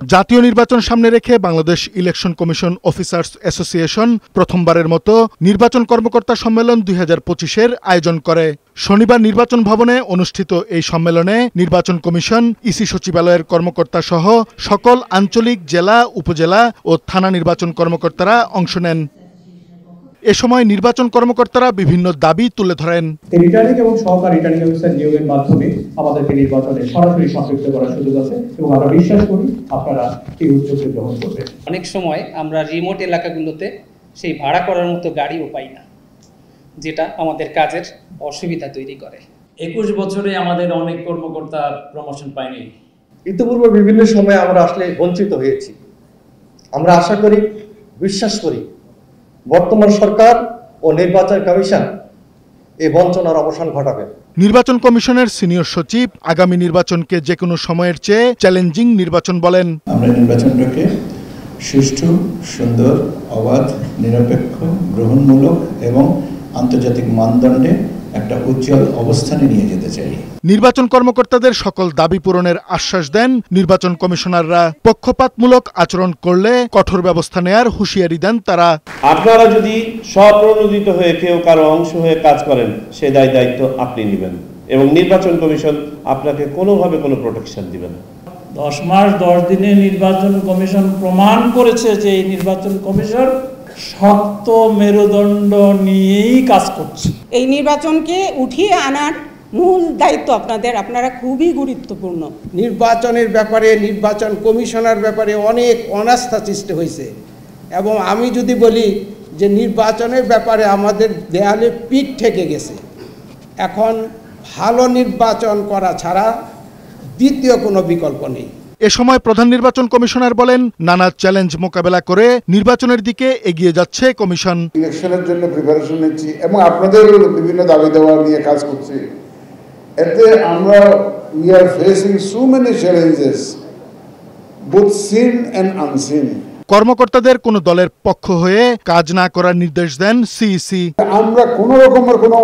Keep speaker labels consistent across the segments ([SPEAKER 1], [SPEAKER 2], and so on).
[SPEAKER 1] জাতীয় নির্বাচন সামনে রেখে Bangladesh election commission officers association প্রথমবারের মতো নির্বাচন কর্মকর্তা সম্মেলন 2025-এর আয়োজন করে। শনিবার নির্বাচন ভবনে অনুষ্ঠিত এই সম্মেলনে নির্বাচন কমিশন, ইসি সচিবালয়ের কর্মকর্তা সহ সকল আঞ্চলিক, জেলা, উপজেলা ও থানা নির্বাচন কর্মকর্তারা অংশ নেন। এ সময় নির্বাচন কর্মকর্তারা বিভিন্ন দাবি তুলে ধরেন।
[SPEAKER 2] রিটার্নিং এবং সহকারী রিটার্নিং অফিসার নিয়োগের মাধ্যমে আমাদেরকে নির্বাচনে সরাসরি সম্পৃক্ত করার সুযোগ আছে এবং আমরা বিশ্বাস করি আপনারা এই উদ্যোগটি গ্রহণ করবেন।
[SPEAKER 3] অনেক সময় আমরা রিমোট এলাকাগুলোতে সেই ভাড়া করার মতো গাড়িও পাই না, যেটা আমাদের কাজের অসুবিধা তৈরি করে।
[SPEAKER 4] 21 বছরে আমাদের অনেক কর্মকর্তা প্রমোশন পায়নি।
[SPEAKER 5] ইতিপূর্বে বিভিন্ন সময় আমরা আসলে বঞ্চিত হয়েছি। আমরা আশা করি, বিশ্বাস করি বর্তমান সরকার ও নির্বাচন কমিশন এই বঞ্চনার অবসান ঘটাবে।
[SPEAKER 1] নির্বাচন কমিশনের সিনিয়র সচিব আগামী নির্বাচনকে যে কোনো সময়ের চেয়ে চ্যালেঞ্জিং নির্বাচন বলেন।
[SPEAKER 6] আমরা নির্বাচনটাকে সুষ্ঠু, সুন্দর, অবাধ, নিরপেক্ষ, গ্রহণমূলক এবং আন্তর্জাতিক মানদণ্ডে একটা উজ্জ্বল অবস্থানে নিয়ে যেতে চাই।
[SPEAKER 1] নির্বাচন কর্মকর্তাদের সকল দাবি পূরণের আশ্বাস দেন নির্বাচন কমিশনাররা। পক্ষপাতমূলক আচরণ করলে কঠোর ব্যবস্থা নেয়ার হুঁশিয়ারি দেন তারা।
[SPEAKER 7] আপনারা যদি স্বপ্রণোদিত হয়ে কেউ কারো অংশ হয়ে কাজ করেন, সে দায়িত্ব আপনি নেবেন এবং নির্বাচন কমিশন আপনাকে কোনোভাবে কোনো প্রোটেকশন দিবে না।
[SPEAKER 4] 10 মাস 10 দিনে নির্বাচন কমিশন প্রমাণ করেছে যে এই নির্বাচন কমিশন শক্ত মেরুদণ্ড নিয়েই কাজ করছে।
[SPEAKER 8] এই নির্বাচনকে উঠিয়ে আনার মূল দায়িত্ব আপনারা খুবই গুরুত্বপূর্ণ।
[SPEAKER 9] নির্বাচনের ব্যাপারে, নির্বাচন কমিশনার ব্যাপারে অনেক অনাস্থা সৃষ্টি হয়েছে এবং আমি যদি বলি যে নির্বাচনের ব্যাপারে আমাদের দেয়ালে পিঠ ঠেকে গেছে। এখন ভালো নির্বাচন করা ছাড়া দ্বিতীয় কোনো বিকল্প নেই।
[SPEAKER 1] এ সময় প্রধান নির্বাচন কমিশনার বলেন, নানা চ্যালেঞ্জ মোকাবেলা করে নির্বাচনের দিকে এগিয়ে যাচ্ছে কমিশন।
[SPEAKER 10] ইলেকশনের জন্য প্রিপারেশন নিচ্ছি এবং আপনাদের বিভিন্ন দাবি দেওয়া নিয়ে কাজ করছি। এতে আমরা we are facing so many challenges, both seen and unseen.
[SPEAKER 1] কর্মকর্তাদের কোনো দলের পক্ষ হয়ে কাজ না করার নির্দেশ দেন সিইসি।
[SPEAKER 10] আমরা কোনো রকমের কোনো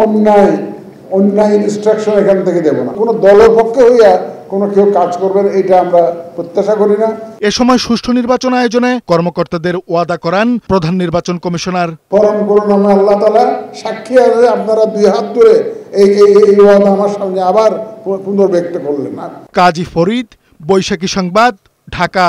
[SPEAKER 10] অন্যায় ইনস্ট্রাকশন এখান থেকে দেব না। কোনো দলের পক্ষে হইয়া কোনো কেউ কাজ করবেন এটা আমরা প্রত্যাশা করি না।
[SPEAKER 1] এ সময় সুষ্ঠু নির্বাচন আয়োজনে কর্মকর্তাদের ওয়াদা করান প্রধান নির্বাচন কমিশনার।
[SPEAKER 10] পরম করুণাময় আল্লাহ তাআলা সাক্ষী আছে, আপনারা 2 হাত ধরে এই ওয়াদা আমার সামনে আবার পুনর্ব্যক্ত করলেন।
[SPEAKER 1] কাজী ফরিদ, বৈশাখী সংবাদ, ঢাকা।